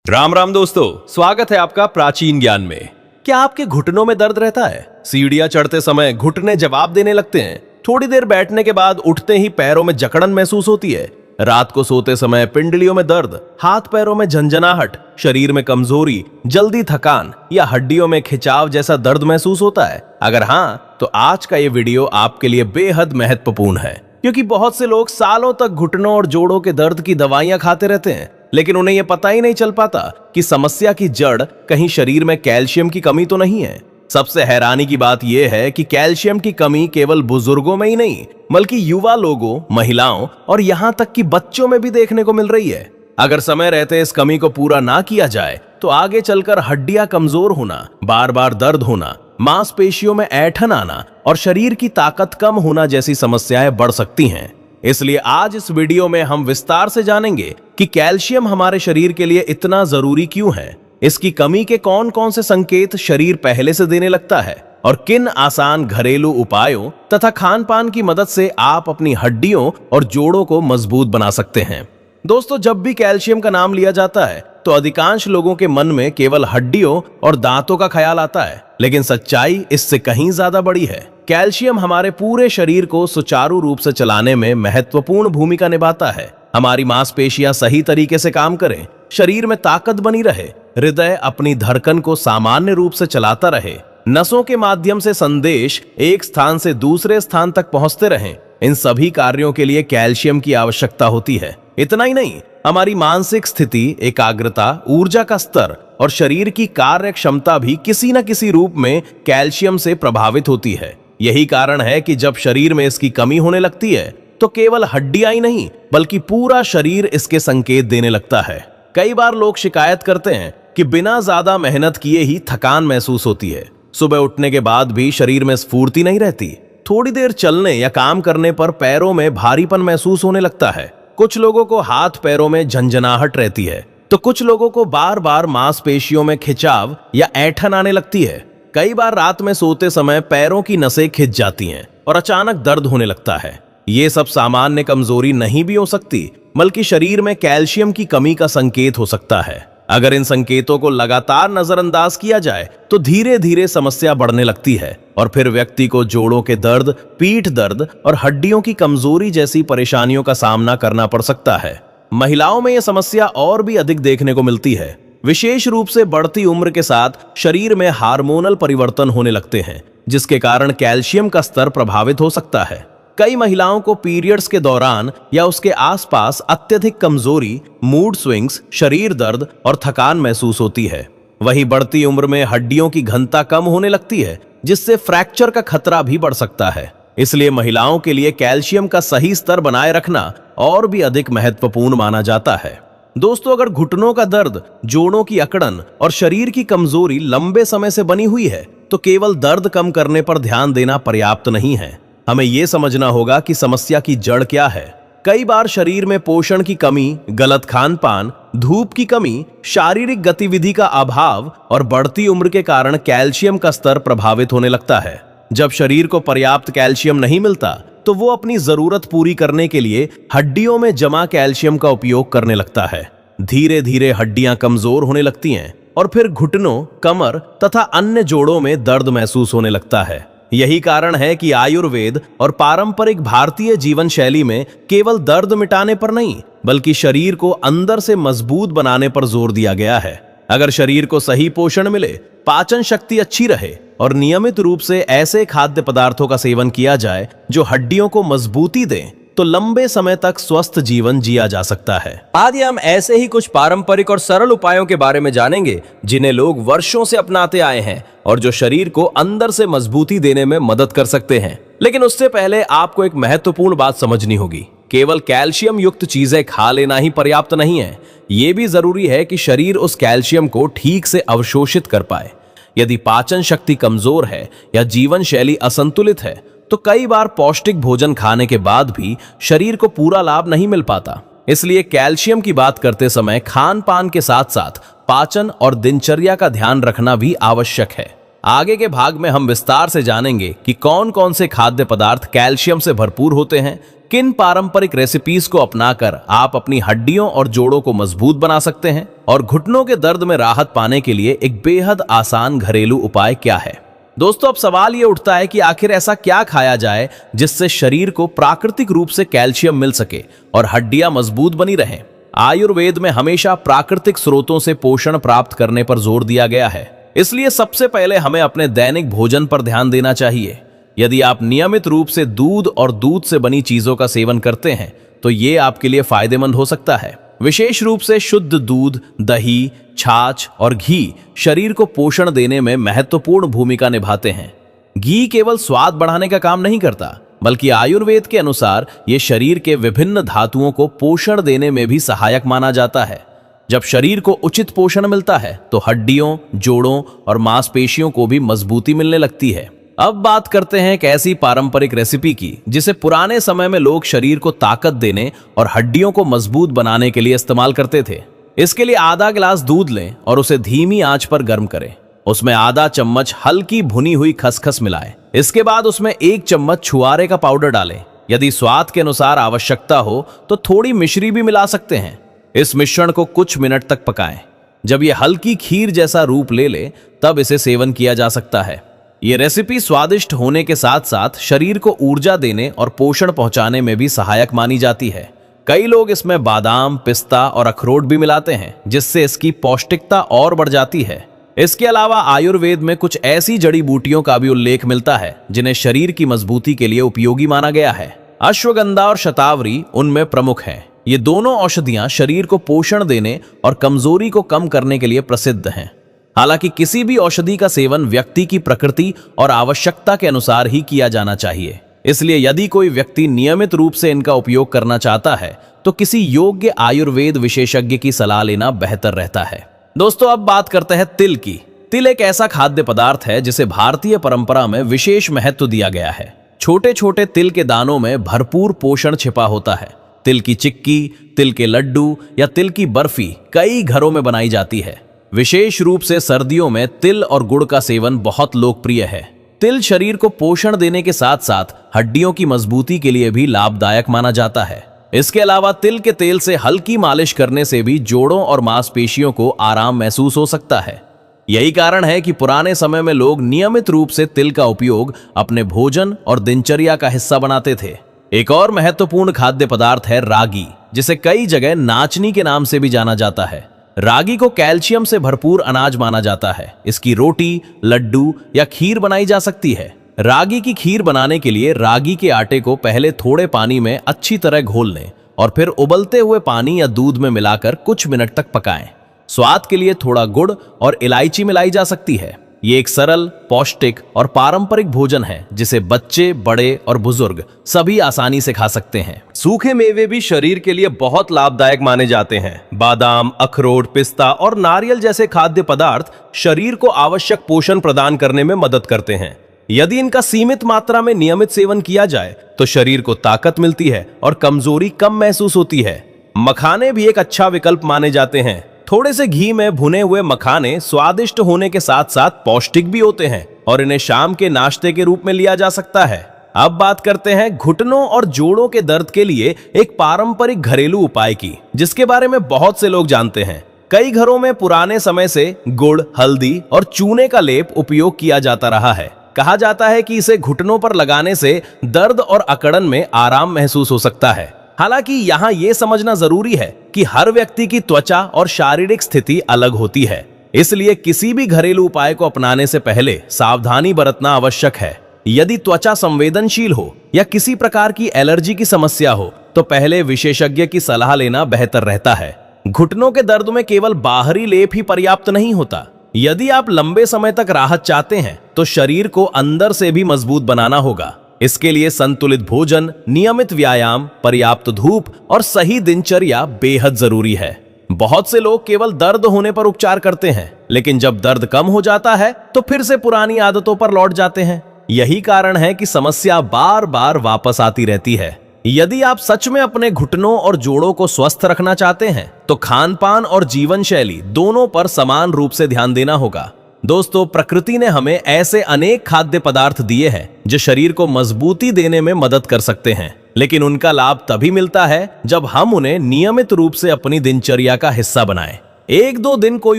राम राम दोस्तों, स्वागत है आपका प्राचीन ज्ञान में। क्या आपके घुटनों में दर्द रहता है? सीढ़ियां चढ़ते समय घुटने जवाब देने लगते हैं। थोड़ी देर बैठने के बाद उठते ही पैरों में जकड़न महसूस होती है। रात को सोते समय पिंडलियों में दर्द, हाथ पैरों में झंझनाहट, शरीर में कमजोरी, जल्दी थकान या हड्डियों में खिंचाव जैसा दर्द महसूस होता है? अगर हाँ, तो आज का ये वीडियो आपके लिए बेहद महत्वपूर्ण है, क्योंकि बहुत से लोग सालों तक घुटनों और जोड़ों के दर्द की दवाइयां खाते रहते हैं, लेकिन उन्हें यह पता ही नहीं चल पाता कि समस्या की जड़ कहीं शरीर में कैल्शियम की कमी तो नहीं है। सबसे हैरानी की बात यह है कि कैल्शियम की कमी केवल बुजुर्गों में ही नहीं, बल्कि युवा लोगों, महिलाओं और यहाँ तक कि बच्चों में भी देखने को मिल रही है। अगर समय रहते इस कमी को पूरा ना किया जाए तो आगे चलकर हड्डियां कमजोर होना, बार बार दर्द होना, मांसपेशियों में ऐंठन आना और शरीर की ताकत कम होना जैसी समस्याएं बढ़ सकती हैं। इसलिए आज इस वीडियो में हम विस्तार से जानेंगे कि कैल्शियम हमारे शरीर के लिए इतना जरूरी क्यों है, इसकी कमी के कौन कौन से संकेत शरीर पहले से देने लगता है और किन आसान घरेलू उपायों तथा खान पान की मदद से आप अपनी हड्डियों और जोड़ों को मजबूत बना सकते हैं। दोस्तों, जब भी कैल्शियम का नाम लिया जाता है तो अधिकांश लोगों के मन में केवल हड्डियों और दांतों का ख्याल आता है, लेकिन सच्चाई इससे कहीं ज्यादा बड़ी है। कैल्शियम हमारे पूरे शरीर को सुचारू रूप से चलाने में महत्वपूर्ण भूमिका निभाता है। हमारी मांसपेशियां सही तरीके से काम करें, शरीर में ताकत बनी रहे, हृदय अपनी धड़कन को सामान्य रूप से चलाता रहे, नसों के माध्यम से संदेश एक स्थान से दूसरे स्थान तक पहुंचते रहें, इन सभी कार्यों के लिए कैल्शियम की आवश्यकता होती है। इतना ही नहीं, हमारी मानसिक स्थिति, एकाग्रता, ऊर्जा का स्तर और शरीर की कार्य क्षमता भी किसी न किसी रूप में कैल्शियम से प्रभावित होती है। यही कारण है कि जब शरीर में इसकी कमी होने लगती है तो केवल हड्डियां ही नहीं, बल्कि पूरा शरीर इसके संकेत देने लगता है। कई बार लोग शिकायत करते हैं कि बिना ज्यादा मेहनत किए ही थकान महसूस होती है। सुबह उठने के बाद भी शरीर में स्फूर्ति नहीं रहती। थोड़ी देर चलने या काम करने पर पैरों में भारीपन महसूस होने लगता है। कुछ लोगों को हाथ पैरों में झंझनाहट रहती है, तो कुछ लोगों को बार बार मांसपेशियों में खिंचाव या ऐंठन आने लगती है। कई बार रात में सोते समय पैरों की नसें खिंच जाती हैं और अचानक दर्द होने लगता है। ये सब सामान्य कमजोरी नहीं भी हो सकती, बल्कि शरीर में कैल्शियम की कमी का संकेत हो सकता है। अगर इन संकेतों को लगातार नजरअंदाज किया जाए तो धीरे धीरे समस्या बढ़ने लगती है और फिर व्यक्ति को जोड़ों के दर्द, पीठ दर्द और हड्डियों की कमजोरी जैसी परेशानियों का सामना करना पड़ सकता है। महिलाओं में यह समस्या और भी अधिक देखने को मिलती है। विशेष रूप से बढ़ती उम्र के साथ शरीर में हार्मोनल परिवर्तन होने लगते हैं, जिसके कारण कैल्शियम का स्तर प्रभावित हो सकता है। कई महिलाओं को पीरियड्स के दौरान या उसके आसपास अत्यधिक कमजोरी, मूड स्विंग्स, शरीर दर्द और थकान महसूस होती है। वहीं बढ़ती उम्र में हड्डियों की घनता कम होने लगती है, जिससे फ्रैक्चर का खतरा भी बढ़ सकता है। इसलिए महिलाओं के लिए कैल्शियम का सही स्तर बनाए रखना और भी अधिक महत्वपूर्ण माना जाता है। दोस्तों, अगर घुटनों का दर्द, जोड़ों की अकड़न और शरीर की कमजोरी लंबे समय से बनी हुई है तो केवल दर्द कम करने पर ध्यान देना पर्याप्त नहीं है। हमें यह समझना होगा कि समस्या की जड़ क्या है। कई बार शरीर में पोषण की कमी, गलत खान पान, धूप की कमी, शारीरिक गतिविधि का अभाव और बढ़ती उम्र के कारण कैल्शियम का स्तर प्रभावित होने लगता है। जब शरीर को पर्याप्त कैल्शियम नहीं मिलता तो वो अपनी जरूरत पूरी करने के लिए हड्डियों में जमा कैल्शियम का उपयोग करने लगता है। धीरे धीरे हड्डियां कमजोर होने लगती हैं और फिर घुटनों, कमर तथा अन्य जोड़ों में दर्द महसूस होने लगता है। यही कारण है कि आयुर्वेद और पारंपरिक भारतीय जीवन शैली में केवल दर्द मिटाने पर नहीं, बल्कि शरीर को अंदर से मजबूत बनाने पर जोर दिया गया है। अगर शरीर को सही पोषण मिले, पाचन शक्ति अच्छी रहे और नियमित रूप से ऐसे खाद्य पदार्थों का सेवन किया जाए जो हड्डियों को मजबूती दें, तो लंबे समय तक स्वस्थ जीवन जिया जा सकता है। आज हम ऐसे ही कुछ पारंपरिक और सरल उपायों के बारे में जानेंगे जिन्हें लोग वर्षों से अपनाते आए हैं और जो शरीर को अंदर से मजबूती देने में मदद कर सकते हैं। लेकिन उससे पहले आपको एक महत्वपूर्ण बात समझनी होगी। केवल कैल्शियम युक्त चीजें खा लेना ही पर्याप्त नहीं है। ये भी जरूरी है कि शरीर उस कैल्शियम को ठीक से अवशोषित कर पाए। यदि पाचन शक्ति कमजोर है या जीवन शैली असंतुलित है तो कई बार पौष्टिक भोजन खाने के बाद भी शरीर को पूरा लाभ नहीं मिल पाता। इसलिए कैल्शियम की बात करते समय खान पान के साथ साथ पाचन और दिनचर्या का ध्यान रखना भी आवश्यक है। आगे के भाग में हम विस्तार से जानेंगे कि कौन कौन से खाद्य पदार्थ कैल्शियम से भरपूर होते हैं, किन पारंपरिक रेसिपीज को अपनाकर आप अपनी हड्डियों और जोड़ों को मजबूत बना सकते हैं और घुटनों के दर्द में राहत पाने के लिए एक बेहद आसान घरेलू उपाय क्या है। दोस्तों, अब सवाल ये उठता है कि आखिर ऐसा क्या खाया जाए जिससे शरीर को प्राकृतिक रूप से कैल्शियम मिल सके और हड्डियां मजबूत बनी रहें। आयुर्वेद में हमेशा प्राकृतिक स्रोतों से पोषण प्राप्त करने पर जोर दिया गया है, इसलिए सबसे पहले हमें अपने दैनिक भोजन पर ध्यान देना चाहिए। यदि आप नियमित रूप से दूध और दूध से बनी चीजों का सेवन करते हैं तो ये आपके लिए फायदेमंद हो सकता है। विशेष रूप से शुद्ध दूध, दही, छाछ और घी शरीर को पोषण देने में महत्वपूर्ण भूमिका निभाते हैं। घी केवल स्वाद बढ़ाने का काम नहीं करता, बल्कि आयुर्वेद के अनुसार ये शरीर के विभिन्न धातुओं को पोषण देने में भी सहायक माना जाता है। जब शरीर को उचित पोषण मिलता है तो हड्डियों, जोड़ों और मांसपेशियों को भी मजबूती मिलने लगती है। अब बात करते हैं एक ऐसी पारंपरिक रेसिपी की जिसे पुराने समय में लोग शरीर को ताकत देने और हड्डियों को मजबूत बनाने के लिए इस्तेमाल करते थे। इसके लिए आधा गिलास दूध लें और उसे धीमी आंच पर गर्म करें। उसमें आधा चम्मच हल्की भुनी हुई खसखस मिलाएं। इसके बाद उसमें 1 चम्मच छुआरे का पाउडर डालें। यदि स्वाद के अनुसार आवश्यकता हो तो थोड़ी मिश्री भी मिला सकते हैं। इस मिश्रण को कुछ मिनट तक पकाएं। जब यह हल्की खीर जैसा रूप ले ले तब इसे सेवन किया जा सकता है। ये रेसिपी स्वादिष्ट होने के साथ साथ शरीर को ऊर्जा देने और पोषण पहुंचाने में भी सहायक मानी जाती है। कई लोग इसमें बादाम, पिस्ता और अखरोट भी मिलाते हैं, जिससे इसकी पौष्टिकता और बढ़ जाती है। इसके अलावा आयुर्वेद में कुछ ऐसी जड़ी बूटियों का भी उल्लेख मिलता है जिन्हें शरीर की मजबूती के लिए उपयोगी माना गया है। अश्वगंधा और शतावरी उनमें प्रमुख हैं। ये दोनों औषधियां शरीर को पोषण देने और कमजोरी को कम करने के लिए प्रसिद्ध हैं। हालांकि किसी भी औषधि का सेवन व्यक्ति की प्रकृति और आवश्यकता के अनुसार ही किया जाना चाहिए। इसलिए यदि कोई व्यक्ति नियमित रूप से इनका उपयोग करना चाहता है तो किसी योग्य आयुर्वेद विशेषज्ञ की सलाह लेना बेहतर रहता है। दोस्तों, अब बात करते हैं तिल की। तिल एक ऐसा खाद्य पदार्थ है जिसे भारतीय परंपरा में विशेष महत्व दिया गया है। छोटे छोटे तिल के दानों में भरपूर पोषण छिपा होता है। तिल की चिक्की, तिल के लड्डू या तिल की बर्फी कई घरों में बनाई जाती है। विशेष रूप से सर्दियों में तिल और गुड़ का सेवन बहुत लोकप्रिय है। तिल शरीर को पोषण देने के साथ साथ हड्डियों की मजबूती के लिए भी लाभदायक माना जाता है। इसके अलावा तिल के तेल से हल्की मालिश करने से भी जोड़ों और मांसपेशियों को आराम महसूस हो सकता है। यही कारण है कि पुराने समय में लोग नियमित रूप से तिल का उपयोग अपने भोजन और दिनचर्या का हिस्सा बनाते थे। एक और महत्वपूर्ण खाद्य पदार्थ है रागी, जिसे कई जगह नाचनी के नाम से भी जाना जाता है। रागी को कैल्शियम से भरपूर अनाज माना जाता है। इसकी रोटी, लड्डू या खीर बनाई जा सकती है। रागी की खीर बनाने के लिए रागी के आटे को पहले थोड़े पानी में अच्छी तरह घोल लें और फिर उबलते हुए पानी या दूध में मिलाकर कुछ मिनट तक पकाएं। स्वाद के लिए थोड़ा गुड़ और इलायची मिलाई जा सकती है। ये एक सरल, पौष्टिक और पारंपरिक भोजन है जिसे बच्चे, बड़े और बुजुर्ग सभी आसानी से खा सकते हैं। सूखे मेवे भी शरीर के लिए बहुत लाभदायक माने जाते हैं। बादाम, अखरोट, पिस्ता और नारियल जैसे खाद्य पदार्थ शरीर को आवश्यक पोषण प्रदान करने में मदद करते हैं। यदि इनका सीमित मात्रा में नियमित सेवन किया जाए तो शरीर को ताकत मिलती है और कमजोरी कम महसूस होती है। मखाने भी एक अच्छा विकल्प माने जाते हैं। थोड़े से घी में भुने हुए मखाने स्वादिष्ट होने के साथ साथ पौष्टिक भी होते हैं और इन्हें शाम के नाश्ते के रूप में लिया जा सकता है। अब बात करते हैं घुटनों और जोड़ों के दर्द के लिए एक पारंपरिक घरेलू उपाय की, जिसके बारे में बहुत से लोग जानते हैं। कई घरों में पुराने समय से गुड़, हल्दी और चूने का लेप उपयोग किया जाता रहा है। कहा जाता है कि इसे घुटनों पर लगाने से दर्द और अकड़न में आराम महसूस हो सकता है। हालांकि यहाँ ये समझना जरूरी है कि हर व्यक्ति की त्वचा और शारीरिक स्थिति अलग होती है, इसलिए किसी भी घरेलू उपाय को अपनाने से पहले सावधानी बरतना आवश्यक है। यदि त्वचा संवेदनशील हो या किसी प्रकार की एलर्जी की समस्या हो तो पहले विशेषज्ञ की सलाह लेना बेहतर रहता है। घुटनों के दर्द में केवल बाहरी लेप ही पर्याप्त नहीं होता। यदि आप लंबे समय तक राहत चाहते हैं तो शरीर को अंदर से भी मजबूत बनाना होगा। इसके लिए संतुलित भोजन, नियमित व्यायाम, पर्याप्त धूप और सही दिनचर्या बेहद जरूरी है। बहुत से लोग केवल दर्द होने पर उपचार करते हैं, लेकिन जब दर्द कम हो जाता है तो फिर से पुरानी आदतों पर लौट जाते हैं। यही कारण है कि समस्या बार बार वापस आती रहती है। यदि आप सच में अपने घुटनों और जोड़ों को स्वस्थ रखना चाहते हैं तो खान पान और जीवन शैली दोनों पर समान रूप से ध्यान देना होगा। दोस्तों, प्रकृति ने हमें ऐसे अनेक खाद्य पदार्थ दिए हैं जो शरीर को मजबूती देने में मदद कर सकते हैं, लेकिन उनका लाभ तभी मिलता है जब हम उन्हें नियमित रूप से अपनी दिनचर्या का हिस्सा बनाएं। एक दो दिन कोई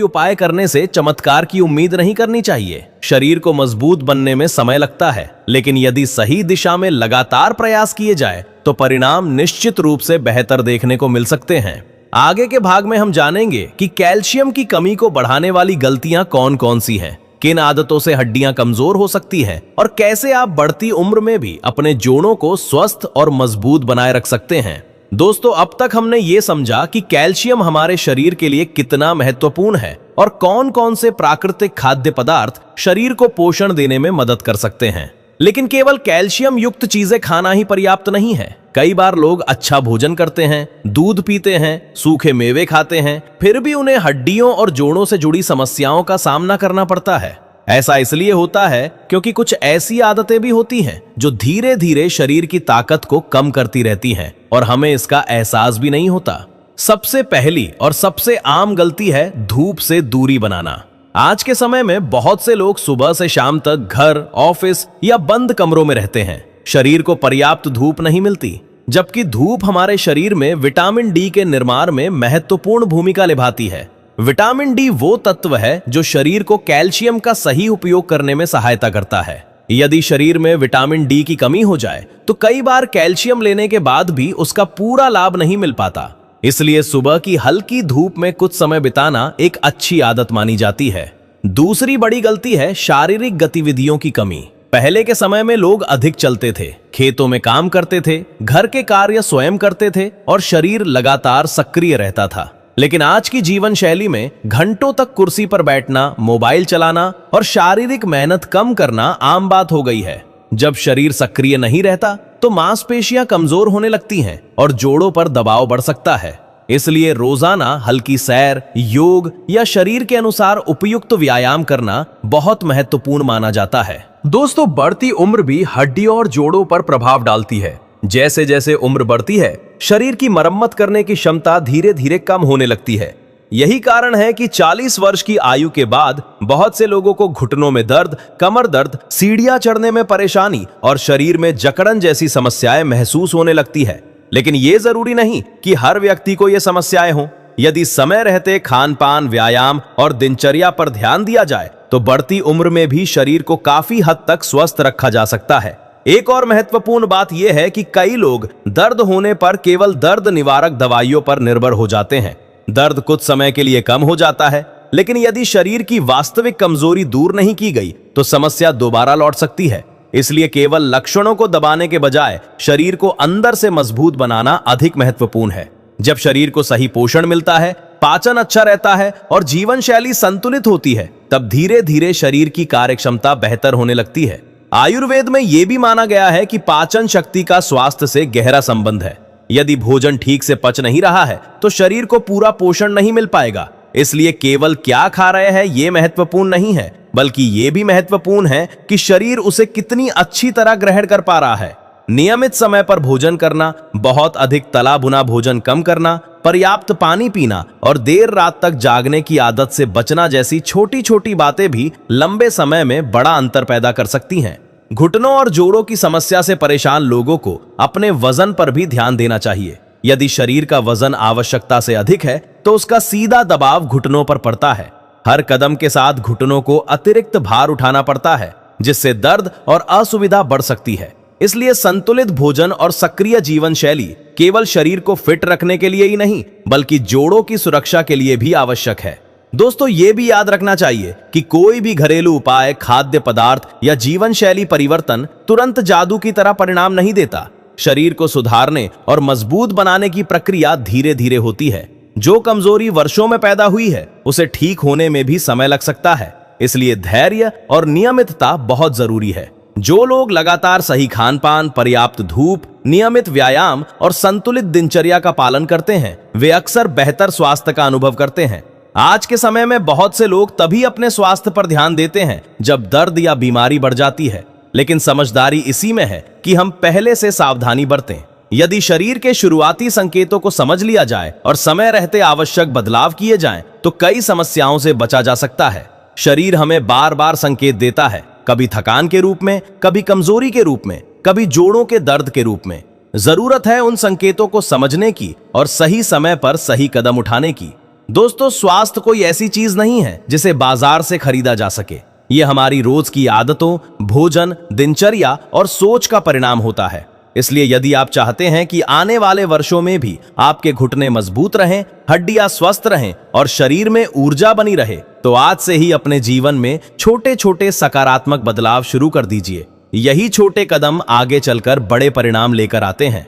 उपाय करने से चमत्कार की उम्मीद नहीं करनी चाहिए। शरीर को मजबूत बनने में समय लगता है, लेकिन यदि सही दिशा में लगातार प्रयास किए जाए तो परिणाम निश्चित रूप से बेहतर देखने को मिल सकते हैं। आगे के भाग में हम जानेंगे कि कैल्शियम की कमी को बढ़ाने वाली गलतियां कौन कौन सी हैं, किन आदतों से हड्डियां कमजोर हो सकती हैं और कैसे आप बढ़ती उम्र में भी अपने जोड़ों को स्वस्थ और मजबूत बनाए रख सकते हैं। दोस्तों, अब तक हमने ये समझा कि कैल्शियम हमारे शरीर के लिए कितना महत्वपूर्ण है और कौन कौन से प्राकृतिक खाद्य पदार्थ शरीर को पोषण देने में मदद कर सकते हैं। लेकिन केवल कैल्शियम युक्त चीजें खाना ही पर्याप्त नहीं है। कई बार लोग अच्छा भोजन करते हैं, दूध पीते हैं, सूखे मेवे खाते हैं, फिर भी उन्हें हड्डियों और जोड़ों से जुड़ी समस्याओं का सामना करना पड़ता है। ऐसा इसलिए होता है क्योंकि कुछ ऐसी आदतें भी होती हैं जो धीरे धीरे शरीर की ताकत को कम करती रहती हैं और हमें इसका एहसास भी नहीं होता। सबसे पहली और सबसे आम गलती है धूप से दूरी बनाना। आज के समय में बहुत से लोग सुबह से शाम तक घर, ऑफिस या बंद कमरों में रहते हैं। शरीर को पर्याप्त धूप नहीं मिलती, जबकि धूप हमारे शरीर में विटामिन डी के निर्माण में महत्वपूर्ण भूमिका निभाती है। विटामिन डी वो तत्व है जो शरीर को कैल्शियम का सही उपयोग करने में सहायता करता है। यदि शरीर में विटामिन डी की कमी हो जाए तो कई बार कैल्शियम लेने के बाद भी उसका पूरा लाभ नहीं मिल पाता। इसलिए सुबह की हल्की धूप में कुछ समय बिताना एक अच्छी आदत मानी जाती है। दूसरी बड़ी गलती है शारीरिक गतिविधियों की कमी। पहले के समय में लोग अधिक चलते थे, खेतों में काम करते थे, घर के कार्य स्वयं करते थे और शरीर लगातार सक्रिय रहता था। लेकिन आज की जीवन शैली में घंटों तक कुर्सी पर बैठना, मोबाइल चलाना और शारीरिक मेहनत कम करना आम बात हो गई है। जब शरीर सक्रिय नहीं रहता तो मांसपेशियां कमजोर होने लगती हैं और जोड़ों पर दबाव बढ़ सकता है। इसलिए रोजाना हल्की सैर, योग या शरीर के अनुसार उपयुक्त व्यायाम करना बहुत महत्वपूर्ण माना जाता है। दोस्तों, बढ़ती उम्र भी हड्डियों और जोड़ों पर प्रभाव डालती है। जैसे जैसे उम्र बढ़ती है, शरीर की मरम्मत करने की क्षमता धीरे धीरे कम होने लगती है। यही कारण है कि 40 वर्ष की आयु के बाद बहुत से लोगों को घुटनों में दर्द, कमर दर्द, सीढ़ियां चढ़ने में परेशानी और शरीर में जकड़न जैसी समस्याएं महसूस होने लगती है। लेकिन ये जरूरी नहीं कि हर व्यक्ति को ये समस्याएं हों। यदि समय रहते खान पान, व्यायाम और दिनचर्या पर ध्यान दिया जाए तो बढ़ती उम्र में भी शरीर को काफी हद तक स्वस्थ रखा जा सकता है। एक और महत्वपूर्ण बात यह है कि कई लोग दर्द होने पर केवल दर्द निवारक दवाइयों पर निर्भर हो जाते हैं। दर्द कुछ समय के लिए कम हो जाता है, लेकिन यदि शरीर की वास्तविक कमजोरी दूर नहीं की गई तो समस्या दोबारा लौट सकती है। इसलिए केवल लक्षणों को दबाने के बजाय शरीर को अंदर से मजबूत बनाना अधिक महत्वपूर्ण है। जब शरीर को सही पोषण मिलता है, पाचन अच्छा रहता है और जीवन शैली संतुलित होती है, तब धीरे धीरे शरीर की कार्यक्षमता बेहतर होने लगती है। आयुर्वेद में यह भी माना गया है कि पाचन शक्ति का स्वास्थ्य से गहरा संबंध है। यदि भोजन ठीक से पच नहीं रहा है तो शरीर को पूरा पोषण नहीं मिल पाएगा। इसलिए केवल क्या खा रहे हैं ये महत्वपूर्ण नहीं है, बल्कि ये भी महत्वपूर्ण है कि शरीर उसे कितनी अच्छी तरह ग्रहण कर पा रहा है। नियमित समय पर भोजन करना, बहुत अधिक तला भुना भोजन कम करना, पर्याप्त पानी पीना और देर रात तक जागने की आदत से बचना जैसी छोटी छोटी बातें भी लंबे समय में बड़ा अंतर पैदा कर सकती हैं। घुटनों और जोड़ों की समस्या से परेशान लोगों को अपने वजन पर भी ध्यान देना चाहिए। यदि शरीर का वजन आवश्यकता से अधिक है तो उसका सीधा दबाव घुटनों पर पड़ता है। हर कदम के साथ घुटनों को अतिरिक्त भार उठाना पड़ता है, जिससे दर्द और असुविधा बढ़ सकती है। इसलिए संतुलित भोजन और सक्रिय जीवन शैली केवल शरीर को फिट रखने के लिए ही नहीं, बल्कि जोड़ों की सुरक्षा के लिए भी आवश्यक है। दोस्तों, ये भी याद रखना चाहिए कि कोई भी घरेलू उपाय, खाद्य पदार्थ या जीवन शैली परिवर्तन तुरंत जादू की तरह परिणाम नहीं देता। शरीर को सुधारने और मजबूत बनाने की प्रक्रिया धीरे धीरे होती है। जो कमजोरी वर्षों में पैदा हुई है उसे ठीक होने में भी समय लग सकता है। इसलिए धैर्य और नियमितता बहुत जरूरी है। जो लोग लगातार सही खान पान, पर्याप्त धूप, नियमित व्यायाम और संतुलित दिनचर्या का पालन करते हैं, वे अक्सर बेहतर स्वास्थ्य का अनुभव करते हैं। आज के समय में बहुत से लोग तभी अपने स्वास्थ्य पर ध्यान देते हैं जब दर्द या बीमारी बढ़ जाती है, लेकिन समझदारी इसी में है कि हम पहले से सावधानी बरतें। यदि शरीर के शुरुआती संकेतों को समझ लिया जाए और समय रहते आवश्यक बदलाव किए जाएं, तो कई समस्याओं से बचा जा सकता है। शरीर हमें बार बार संकेत देता है, कभी थकान के रूप में, कभी कमजोरी के रूप में, कभी जोड़ों के दर्द के रूप में। जरूरत है उन संकेतों को समझने की और सही समय पर सही कदम उठाने की। दोस्तों, स्वास्थ्य कोई ऐसी चीज नहीं है जिसे बाजार से खरीदा जा सके। ये हमारी रोज की आदतों, भोजन, दिनचर्या और सोच का परिणाम होता है। इसलिए यदि आप चाहते हैं कि आने वाले वर्षों में भी आपके घुटने मजबूत रहें, हड्डियां स्वस्थ रहें और शरीर में ऊर्जा बनी रहे, तो आज से ही अपने जीवन में छोटे छोटे सकारात्मक बदलाव शुरू कर दीजिए। यही छोटे कदम आगे चलकर बड़े परिणाम लेकर आते हैं।